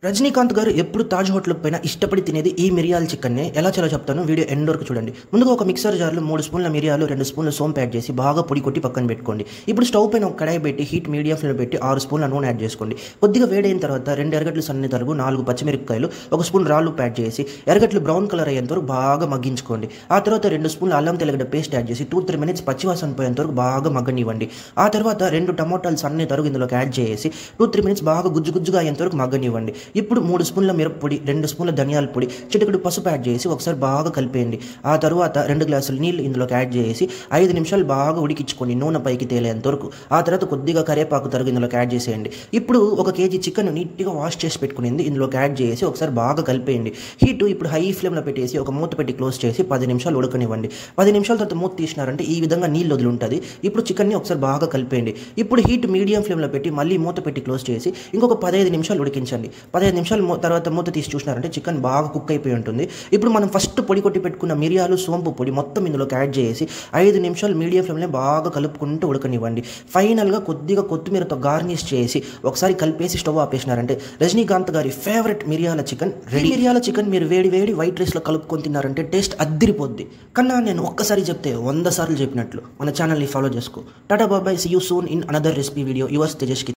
రజనీకాంత్ గారు ఎప్పుడు తాజ్ హోటల్ పైన ఇష్టపడి తినేది ఈ మిరియాల చికెన్నే. ఎలా చేయాలో చెప్తాను, వీడియో ఎండ్ వరకు చూడండి. ముందుగా ఒక మిక్సర్ జార్లో 3 స్పూన్ల మిరియాలు, 2 స్పూన్ల సోంపు యాడ్ చేసి బాగా పొడి కొట్టి పక్కన పెట్టుకోండి. ఇప్పుడు స్టవ్ పైన ఒక కడాయి పెట్టి హీట్ మీడియం ఫ్లేమ్ పెట్టి 6 స్పూన్ల నూనె యాడ్ చేసుకోండి. కొద్దిగా వేడైన తర్వాత 2 ఎర్రగడ్డలు సన్న తరుగు, 4 పచ్చిమిరపకాయలు, 1 స్పూన్ రాళ్ళు యాడ్ చేసి ఎర్రగడ్డలు బ్రౌన్ కలర్ అయ్యేంత వరకు బాగా మగ్గించుకోండి. ఆ తర్వాత 2 స్పూన్ల అల్లం తెల్లగడ్డ పేస్ట్ యాడ్ చేసి 2-3 మినిట్స్ పచ్చివాసన పోయేంత వరకు బాగా మగ్గనివ్వండి. ఆ తర్వాత 2 టమోటాలు సన్న తరుగు ఇందులోకి యాడ్ చేసి 2-3 మినిట్స్ బాగా గుజ్జుగా అయ్యేంత వరకు మగ్గనివ్వండి. ఇప్పుడు 3 స్పూన్ల మిరప్పొడి, 2 స్పూన్ల ధనియాల పొడి, చిటికెడు పసుపు యాడ్ చేసి ఒకసారి బాగా కలిపేయండి. ఆ తర్వాత 2 గ్లాసులు నీళ్ళు ఇందులోకి యాడ్ చేసి 5 నిమిషాలు బాగా ఉడికించుకోండి, నూనె పైకి తేలేంత వరకు. ఆ తర్వాత కొద్దిగా కరివేపాకు తరుగు ఇందులోకి యాడ్ చేసేయండి. ఇప్పుడు 1 కేజీ చికెన్ నీట్గా వాష్ చేసి పెట్టుకునింది ఇందులోకి యాడ్ చేసి ఒకసారి బాగా కలిపేయండి. హీట్ ఇప్పుడు హై ఫ్లేమ్లో పెట్టేసి ఒక మూత పెట్టి క్లోజ్ చేసి 10 నిమిషాలు ఉడకనివ్వండి. 10 నిమిషాల తర్వాత మూత తీసినారంటే ఈ విధంగా నీళ్ళు వదిలి ఉంటుంది. ఇప్పుడు చికెన్ని ఒకసారి బాగా కలిపేయండి. ఇప్పుడు హీట్ మీడియం ఫ్లేమ్లో పెట్టి మళ్ళీ మూత పెట్టి క్లోజ్ చేసి ఇంకొక 15 నిమిషాలు ఉడికించండి. 15 నిమిషాలు తర్వాత మూత తీసి చూసినారంటే చికెన్ బాగా కుక్ అయిపోయి ఉంటుంది. ఇప్పుడు మనం ఫస్ట్ పొడి కొట్టి పెట్టుకున్న మిరియాలు, సోంపు పొడి మొత్తం ఇందులోకి యాడ్ చేసి 5 నిమిషాలు మీడియం ఫ్లేమ్లో బాగా కలుపుకుంటూ ఉడకనివ్వండి. ఫైనల్గా కొద్దిగా కొత్తిమీరతో గార్నిష్ చేసి ఒకసారి కలిపేసి స్టవ్ ఆపేసినారంటే రజనీకాంత్ గారి ఫేవరెట్ మిరియాల చికెన్ రెడీ. మిరియాల చికెన్ మీరు వేడి వైట్ రైస్లో కలుపుకొని తిన్నారంటే టేస్ట్ అద్దిరిపోద్ది. కన్నా నేను ఒక్కసారి చెప్తే 100 సార్లు చెప్పినట్లు. మన ఛానల్ని ఫాలో చేసుకో. టాటా బాబాయ్, see you soon in another recipe video. Yours తేజస్కి.